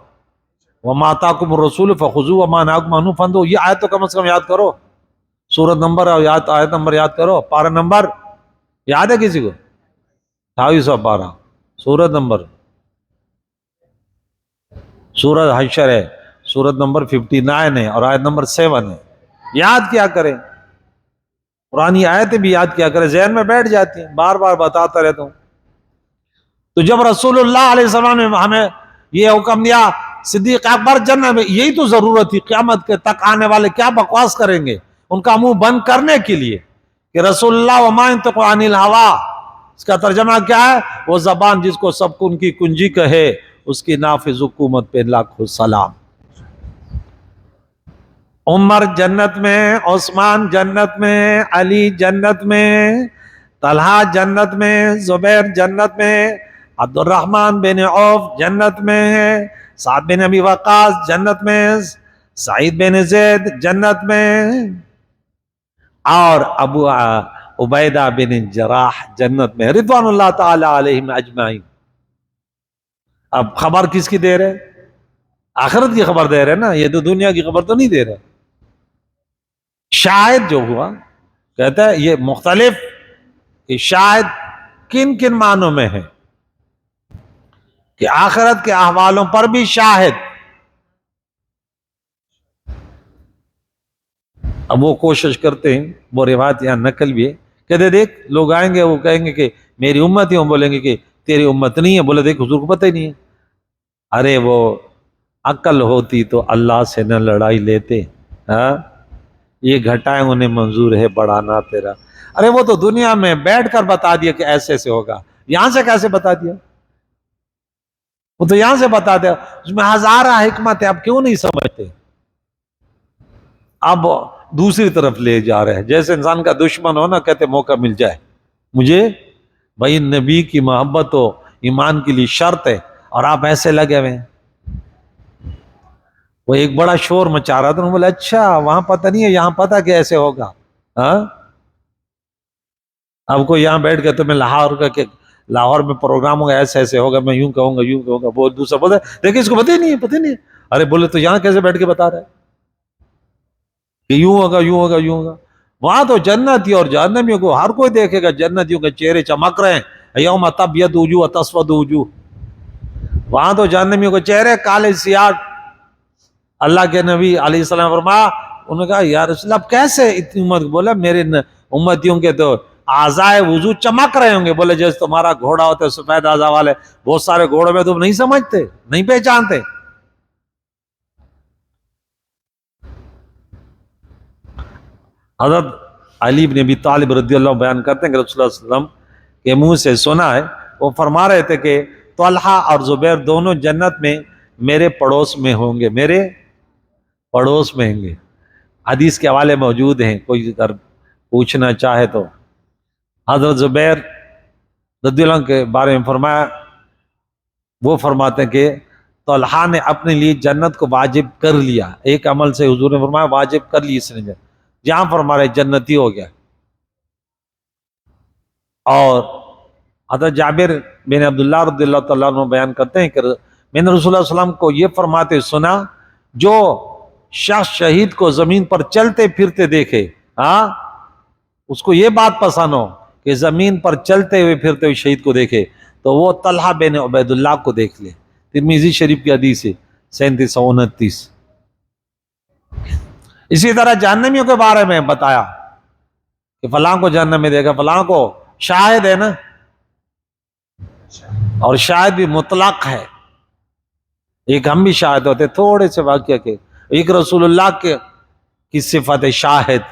وَمَا آتَاكُمُ الرَّسُولُ فَخُذُوهُ وَمَا نَهَاكُمْ عَنْهُ فَانْتَهُوا۔ یہ آیت تو کم از کم یاد کرو، سورت نمبر اور آیت نمبر یاد کرو، پارہ نمبر یاد ہے کسی کو؟ 28 پارہ، سورت نمبر، سورت حشر ہے، سورت نمبر 59 ہے، اور آیت نمبر 7 ہے۔ یاد کیا کریں، پرانی آیتیں بھی یاد کیا کریں، ذہن میں بیٹھ جاتی ہیں، بار بار بتاتا رہتا ہوں۔ تو جب رسول اللہ علیہ السلام نے ہمیں یہ حکم دیا صدیق اکبر جنت میں، یہی تو ضرورت تھی، قیامت کے تک آنے والے کیا بکواس کریں گے، ان کا منہ بند کرنے کے لیے کہ رسول اللہ وما ينطق عن الهوى، اس کا ترجمہ کیا ہے؟ وہ زبان جس کو سب کو ان کی کنجی کہے، اس کی نافذ حکومت پہ لاکھوں سلام۔ عمر جنت میں، عثمان جنت میں، علی جنت میں، طلحہ جنت میں، زبیر جنت میں، عبد الرحمن بن عوف جنت میں ہے، سعد بن ابی وقاص جنت میں، سعید بن زید جنت میں، اور ابو عبیدہ بن جراح جنت میں، رضوان اللہ تعالی علیہم اجمعین۔ اب خبر کس کی دے رہے؟ آخرت کی خبر دے رہے نا، یہ تو دنیا کی خبر تو نہیں دے رہے۔ شاہد جو ہوا کہتا ہے یہ مختلف کہ شاہد کن کن معنوں میں ہے کہ آخرت کے احوالوں پر بھی شاہد۔ اب وہ کوشش کرتے ہیں، وہ روایت یہاں نقل بھی ہے، کہتے دیکھ لوگ آئیں گے وہ کہیں گے کہ میری امت ہی، ہوں بولیں گے کہ تیری امت نہیں ہے، بولے دیکھ حضور کو پتہ ہی نہیں ہے۔ ارے وہ عقل ہوتی تو اللہ سے نہ لڑائی لیتے، ہاں یہ گھٹائیں انہیں منظور ہے بڑھانا تیرا۔ ارے وہ تو دنیا میں بیٹھ کر بتا دیا کہ ایسے ایسے ہوگا، یہاں سے کیسے بتا دیا؟ وہ تو یہاں سے بتا دیا، اس میں ہزارہ حکمت ہے، اب کیوں نہیں سمجھتے؟ اب دوسری طرف لے جا رہے ہیں، جیسے انسان کا دشمن ہو نا، کہتے موقع مل جائے مجھے، بھائی نبی کی محبت ہو ایمان کے لیے شرط ہے، اور آپ ایسے لگے ہوئے ہیں۔ وہ ایک بڑا شور مچا رہا تھا، انہوں نے بولا اچھا وہاں پتہ نہیں ہے، یہاں پتہ کہ ایسے ہوگا۔ ہاں اب کوئی یہاں بیٹھ کے تمہیں لاہور میں پروگرام ہوگا، ایسے ایسے ہوگا، میں یوں کہوں گا یوں کہوں گا، وہ دوسرا بولے دیکھیں اس کو پتہ ہی نہیں ہے، پتہ ہی نہیں ہے۔ ارے بولے تو یہاں کیسے بیٹھ کے بتا رہا ہے کہ یوں ہوگا یوں ہوگا یوں ہوگا؟ وہاں تو جنتی اور جہنمیوں کو ہر کوئی دیکھے گا، جنتیوں کے چہرے چمک رہے ہیں، یوم تبیض وجوہ وتسود وجوہ، وہاں تو جہنمیوں کے چہرے کالے سیاہ۔ اللہ کے نبی علیہ السلام فرمایا، انہوں نے کہا یا رسول اللہ اب کیسے اتنی امت؟ بولا میرے امتیوں کے تو اعضائے وضو چمک رہے ہوں گے، بولے جیسے تمہارا گھوڑا ہوتا ہے سفید اعضاء والے، بہت سارے گھوڑوں میں تم نہیں سمجھتے، نہیں پہچانتے۔ حضرت علی بن ابی طالب رضی اللہ عنہ بیان کرتے ہیں کہ رسول اللہ صلی اللہ علیہ وسلم کے منہ سے سنا ہے، وہ فرما رہے تھے کہ طلحہ اور زبیر دونوں جنت میں میرے پڑوس میں ہوں گے، میرے پڑوس میں ہوں گے۔ حدیث کے حوالے موجود ہیں، کوئی اگر پوچھنا چاہے تو۔ حضرت زبیر رضی اللہ عنہ کے بارے میں فرمایا، وہ فرماتے ہیں کہ طلحہ نے اپنے لیے جنت کو واجب کر لیا، ایک عمل سے حضور نے فرمایا واجب کر لی اس نے، جہاں فرما رہے جنتی ہو گیا۔ اور حضرت جابر بن عبداللہ رضی اللہ تعالیٰ عنہ بیان کرتے ہیں کہ میں نے رسول اللہ صلی اللہ علیہ وسلم کو یہ فرماتے سنا، جو شخص شہید کو زمین پر چلتے پھرتے دیکھے، ہاں اس کو یہ بات پسند ہو کہ زمین پر چلتے ہوئے پھرتے ہوئے شہید کو دیکھے، تو وہ طلحہ بن عبید اللہ کو دیکھ لے۔ ترمذی شریف کی حدیث ہے 3729۔ اسی طرح جہنمیوں کے بارے میں بتایا کہ فلاں کو جہنم میں دے گا، فلاں کو، شاہد ہے نا، اور شاہد بھی مطلق ہے، ایک ہم بھی شاہد ہوتے تھوڑے سے واقعہ کے، ایک رسول اللہ کی صفت ہے شاہد،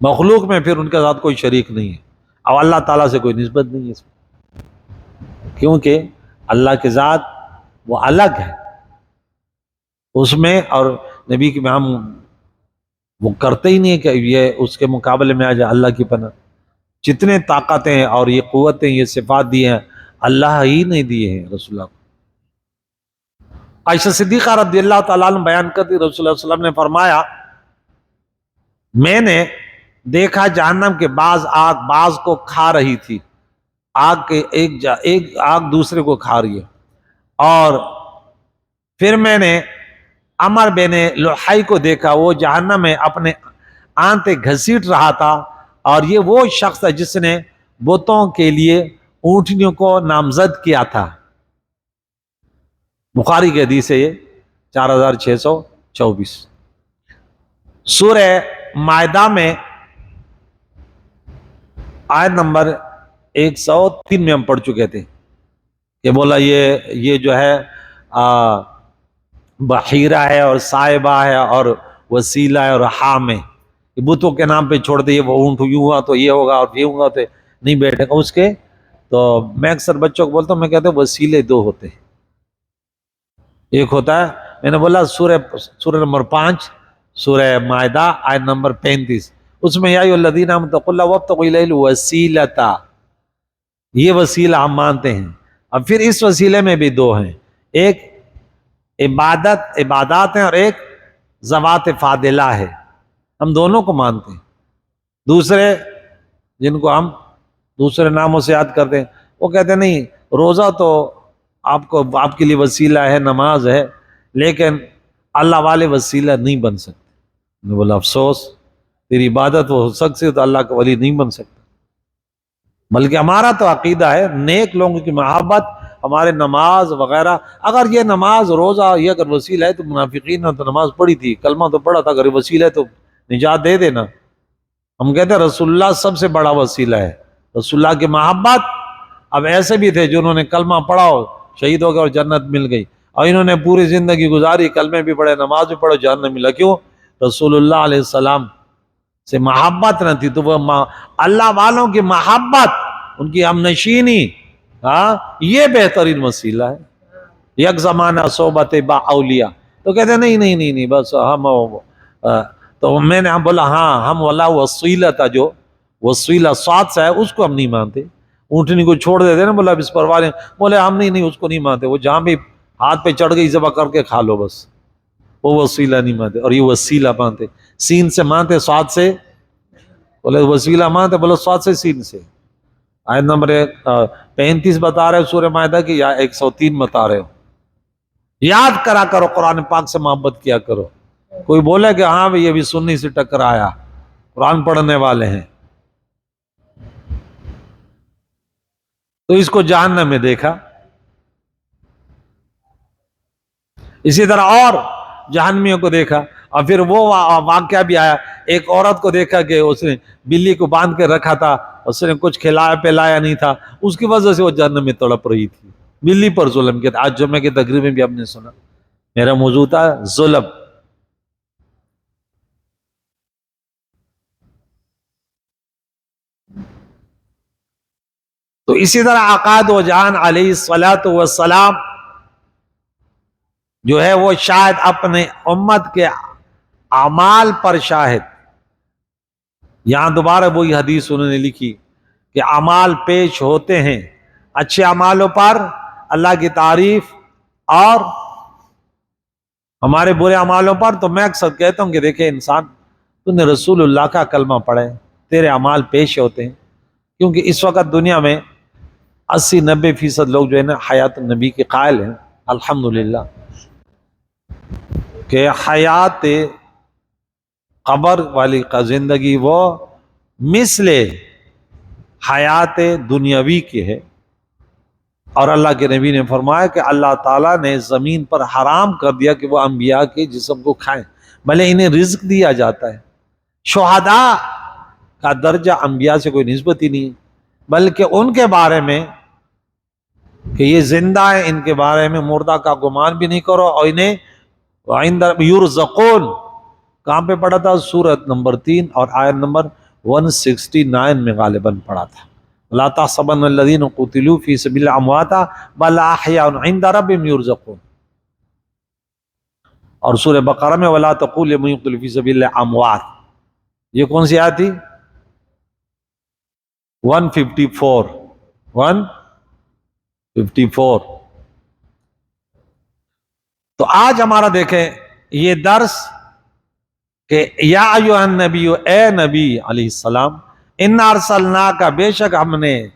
مخلوق میں پھر ان کے ساتھ کوئی شریک نہیں ہے، اور اللہ تعالیٰ سے کوئی نسبت نہیں ہے اس میں، کیونکہ اللہ کی ذات وہ الگ ہے اس میں، اور نبی کے میں ہم وہ کرتے ہی نہیں کہ یہ اس کے مقابلے میں آ جائے۔ اللہ کی پناہ، جتنے طاقتیں اور یہ قوتیں یہ صفات دی ہیں اللہ ہی نہیں دیے ہیں رسول اللہ۔ عائشہ صدیقہ رضی اللہ تعالیٰ عنہ بیان کرتی رسول اللہ صلی اللہ علیہ وسلم نے فرمایا، میں نے دیکھا جہنم کے بعض آگ بعض کو کھا رہی تھی، آگ کے ایک آگ دوسرے کو کھا رہی ہے، اور پھر میں نے عمر بن لحی کو دیکھا، وہ جہنم میں اپنے آنتے گھسیٹ رہا تھا، اور یہ وہ شخص ہے جس نے بتوں کے لیے اونٹنیوں کو نامزد کیا تھا۔ بخاری کی حدیث ہے یہ 4624۔ سورہ مائدہ میں آیت نمبر 103 میں ہم پڑھ چکے تھے کہ بولا یہ جو ہے بحیرہ ہے اور صائبہ ہے اور وسیلہ ہے اور حام ہے، کہ بتوں کے نام پہ چھوڑ دے، وہ اونٹ یوں ہوا تو یہ ہوگا اور یہ ہوگا تو نہیں بیٹھے گا اس کے. تو میں اکثر بچوں کو بولتا ہوں، میں کہتا ہوں وسیلے دو ہوتے ہیں. ایک ہوتا ہے، میں نے بولا سورہ نمبر 5 سورہ مائدہ آیت نمبر 35، اس میں یا ایھا الذین آمنوا اتقوا اللہ وابتغوا الیہ الوسیلۃ، یہ وسیلہ ہم مانتے ہیں. اب پھر اس وسیلے میں بھی دو ہیں، ایک عبادات ہیں اور ایک ذوات فاضلہ ہے، ہم دونوں کو مانتے ہیں. دوسرے جن کو ہم دوسرے ناموں سے یاد کرتے ہیں وہ کہتے ہیں نہیں، روزہ تو آپ کے لیے وسیلہ ہے، نماز ہے، لیکن اللہ والے وسیلہ نہیں بن سکتے. میں بولا افسوس، تیری عبادت وہ ہو سکتی ہے تو اللہ کا ولی نہیں بن سکتا. بلکہ ہمارا تو عقیدہ ہے نیک لوگوں کی محبت، ہمارے نماز وغیرہ. اگر یہ نماز روزہ یہ اگر وسیلہ ہے تو منافقین نے تو نماز پڑھی تھی، کلمہ تو پڑھا تھا، اگر یہ وسیلہ ہے تو نجات دے دینا. ہم کہتے ہیں رسول اللہ سب سے بڑا وسیلہ ہے، رسول اللہ کی محبت. اب ایسے بھی تھے جنہوں نے کلمہ پڑھا ہو شہید ہو گئے اور جنت مل گئی، اور انہوں نے پوری زندگی گزاری کلمے بھی پڑھے نماز بھی پڑھے جنت ملا. کیوں؟ رسول اللہ علیہ السلام سے محبت نہ تھی. تو وہ اللہ والوں کی محبت، ان کی ہم نشینی، یہ بہترین وسیلہ ہے. یک زمانہ صحبت با اولیاء، تو کہتے ہیں نہیں بس ہم تو میں نے بولا ہاں ہم ولا وسیلہ تھا، جو وسیلہ صاد سے ہے اس کو ہم نہیں مانتے. اونٹنی کو چھوڑ دیتے نا، بولا اس پرواہ نے، بولے ہم نہیں اس کو نہیں مانتے، وہ جہاں بھی ہاتھ پہ چڑھ گئی ذبح کر کے کھا لو بس، وہ وسیلہ نہیں مانتے. اور یہ وسیلہ مانتے، سین سے مانتے، صاد سے بولے وسیلہ مانتے، بولو صاد سے سین سے. آیت نمبر 35 بتا رہے ہو سورہ مائدہ کی، یا 103 بتا رہے ہو. یاد کرا کرو، قرآن پاک سے محبت کیا کرو. کوئی بولے کہ ہاں بھئی یہ بھی سنی سے ٹکرایا، قرآن پڑھنے والے ہیں، تو اس کو جہنم میں دیکھا. اسی طرح اور جہنمیوں کو دیکھا. اور پھر وہ واقعہ بھی آیا، ایک عورت کو دیکھا کہ اس نے بلی کو باندھ کے رکھا تھا، اس نے کچھ کھلایا پلایا نہیں تھا، اس کی وجہ سے وہ جہنم میں تڑپ رہی تھی. بلی پر ظلم کیا. آج جمعے کی تقریر میں بھی آپ نے سنا، میرا موضوع تھا ظلم. تو اسی طرح آقا دو جہان علیہ السلام جو ہے وہ شاہد اپنے امت کے اعمال پر شاہد. یہاں دوبارہ وہی حدیث انہوں نے لکھی کہ اعمال پیش ہوتے ہیں، اچھے اعمالوں پر اللہ کی تعریف اور ہمارے برے اعمالوں پر. تو میں اکثر کہتا ہوں کہ دیکھیں انسان، تو نے رسول اللہ کا کلمہ پڑھے، تیرے اعمال پیش ہوتے ہیں. کیونکہ اس وقت دنیا میں 80-90% لوگ جو ہے نا حیات النبی کے قائل ہیں، الحمدللہ، کہ حیات قبر والی کا زندگی وہ مثل حیات دنیاوی کی ہے. اور اللہ کے نبی نے فرمایا کہ اللہ تعالیٰ نے زمین پر حرام کر دیا کہ وہ انبیاء کے جسم کو کھائیں، بھلے انہیں رزق دیا جاتا ہے. شہداء کا درجہ انبیاء سے کوئی نسبت ہی نہیں، بلکہ ان کے بارے میں کہ یہ زندہ ہیں، ان کے بارے میں مردہ کا گمان بھی نہیں کرو. اور انہیں عند یرزقون کہاں پہ پڑھا تھا؟ سورۃ نمبر 3 اور آیت نمبر 169 میں غالباً پڑھا تھا. لا تحسبن الذین قتلوا فی سبیل اللہ امواتا بل احیاء عند ربہم یرزقون. اور سورہ بقرہ میں ولا تقولوا لمن يقتل فی سبیل اللہ اموات، یہ کون سی آیت تھی؟ 154. تو آج ہمارا دیکھیں یہ درس کہ یا ایھا النبی، اے نبی علیہ السلام، انا ارسلناک، بے شک ہم نے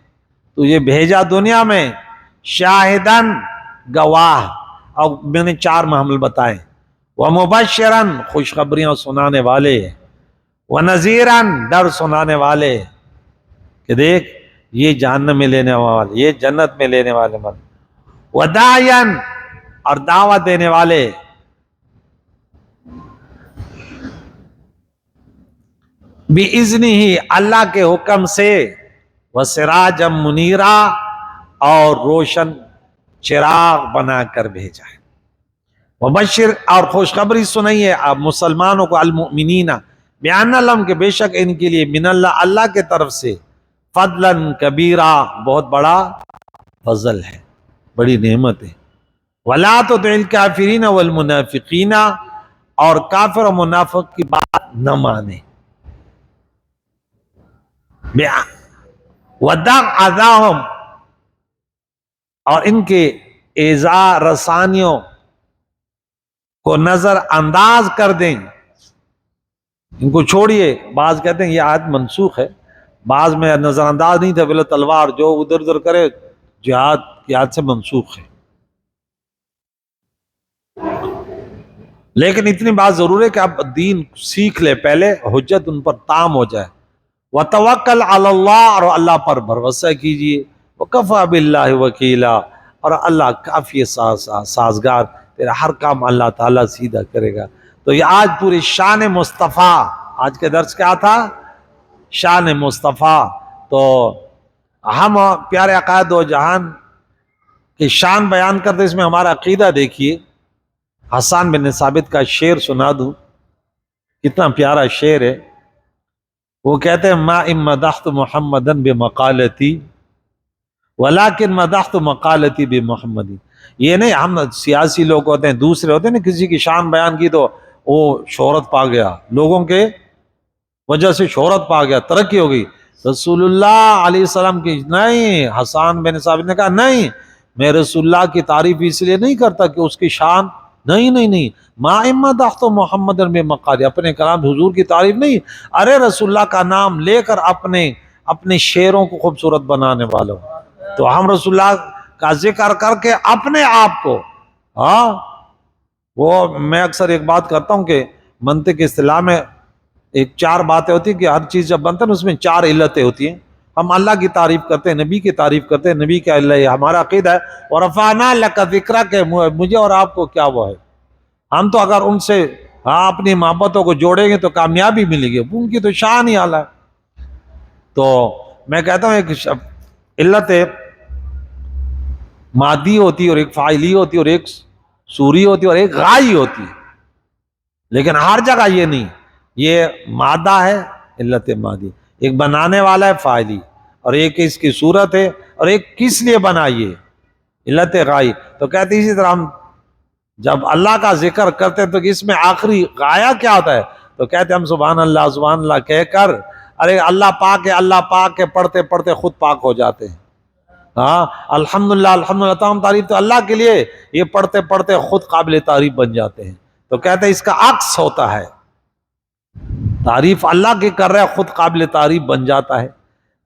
تجھے بھیجا دنیا میں، شاہدن، گواہ، اور میں نے 4 محمل بتائے، ومبشرن، خوشخبریاں سنانے والے، ونذیرن، ڈر سنانے والے کہ دیکھ یہ جہنم میں لینے والے، یہ جنت میں لینے والے من، وداعین، اور دعوت دینے والے، بِإِذْنِهِ، اللہ کے حکم سے، وسراجا منیرا، اور روشن چراغ بنا کر بھیجا ہے. وبشر، اور خوشخبری سنائیے آپ مسلمانوں کو، المؤمنین، بیان علم کہ بے شک ان کے لیے من اللہ اللہ کے طرف سے فضلاً کبیرہ بہت بڑا فضل ہے، بڑی نعمت ہے۔ ولا تطع الکافرین والمنافقین، اور کافر و منافق کی بات نہ مانے۔ ودع اذاہم، اور ان کے ایذا رسانیوں کو نظر انداز کر دیں، ان کو چھوڑیے۔ بعض کہتے ہیں یہ آیت منسوخ ہے، بعض میں نظر انداز نہیں تھا، بلا تلوار جو ادھر ادھر کرے جہاد کی آیت سے منسوخ ہے۔ لیکن اتنی بات ضرور ہے کہ آپ دین سیکھ لے، پہلے حجت ان پر تام ہو جائے۔ وتوکل علی اللہ، اور اللہ پر بھروسہ کیجیے۔ وکفی باللہ وکیلا، اور اللہ کافی سازگار، تیرا ہر کام اللہ تعالیٰ سیدھا کرے گا۔ تو یہ آج پوری شان مصطفیٰ، آج کے درس کیا تھا؟ شان مصطفیٰ۔ تو ہم پیارے عقائد دو جہان کی شان بیان کرتے، اس میں ہمارا عقیدہ دیکھیے۔ حسان بن ثابت کا شعر سنا دوں، کتنا پیارا شعر ہے۔ وہ کہتے ہیں ما ان مدحت محمدا بمقالتی ولکن مدحت مقالتی بمحمدی۔ یہ نہیں ہم سیاسی لوگ ہوتے ہیں، دوسرے ہوتے ہیں نا، کسی کی شان بیان کی تو وہ شہرت پا گیا، لوگوں کے وجہ سے شہرت پا گیا، ترقی ہو گئی۔ رسول اللہ علیہ السلام کی نہیں، حسان بن ثابت نے کہا نہیں، میں رسول اللہ کی تعریف اس لیے نہیں کرتا کہ اس کی شان نہیں ما مدحت محمد بمقالتی، اپنے کلام حضور کی تعریف نہیں، ارے رسول اللہ کا نام لے کر اپنے شعروں کو خوبصورت بنانے والوں۔ تو ہم رسول اللہ کا ذکر کر کے اپنے آپ کو، وہ میں اکثر ایک بات کرتا ہوں کہ منطق اصطلاح میں ایک چار باتیں ہوتی ہیں کہ ہر چیز جب بنتا ہے نا اس میں چار علتیں ہوتی ہیں۔ ہم اللہ کی تعریف کرتے ہیں، نبی کی تعریف کرتے ہیں، نبی کا اللہ ہمارا عقیدہ ہے۔ اور رفعنا لک ذکرک، کہ مجھے اور آپ کو کیا وہ ہے، ہم تو اگر ان سے اپنی محبتوں کو جوڑیں گے تو کامیابی ملے گی، ان کی تو شان ہی اعلیٰ ہے۔ تو میں کہتا ہوں ایک علت مادی ہوتی اور ایک فاعلی ہوتی اور ایک سوری ہوتی اور ایک غائی ہوتی، لیکن ہر جگہ یہ نہیں، یہ مادہ ہے علت مادی، ایک بنانے والا ہے فاعلی، اور ایک اس کی صورت ہے، اور ایک کس لیے بنائیے علت غائی۔ تو کہتے اسی طرح ہم جب اللہ کا ذکر کرتے ہیں تو اس میں آخری غایہ کیا ہوتا ہے، تو کہتے ہم سبحان اللہ کہہ کر ارے اللہ پاک ہے، اللہ پاک ہے پڑھتے پڑھتے خود پاک ہو جاتے ہیں۔ الحمدللہ تمام تعریف تو اللہ کے لیے، یہ پڑھتے پڑھتے خود قابل تعریف بن جاتے ہیں۔ تو کہتے ہیں اس کا عکس ہوتا ہے، تعریف اللہ کی کر رہے خود قابل تعریف بن جاتا ہے۔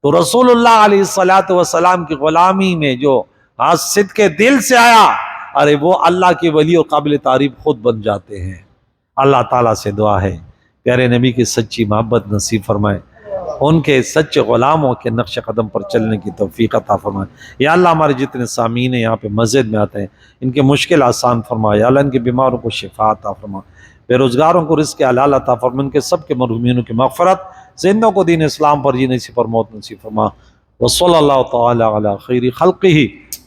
تو رسول اللہ علیہ السلام کی غلامی میں جو صدق دل سے آیا، ارے وہ اللہ کی ولی اور قابل تعریف خود بن جاتے ہیں۔ اللہ تعالیٰ سے دعا ہے پیارے نبی کی سچی محبت نصیب فرمائے، ان کے سچے غلاموں کے نقش قدم پر چلنے کی توفیق عطا فرمائے۔ یا اللہ ہمارے جتنے سامعین ہیں یہاں پہ مسجد میں آتے ہیں، ان کے مشکل آسان فرمائے، یا اللہ ان کے بیماروں کو شفا عطا فرمائے، بے روزگاروں کو رزق حلال عطا فرمائے، ان کے سب کے مرحومین کی مغفرت، زندوں کو دین اسلام پر جینے سے پر موت نصیب فرما۔ وصلی اللہ تعالی علی خیر خلقہ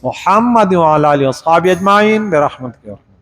محمد وعلی آلہ واصحابہ اجمعین برحمتک۔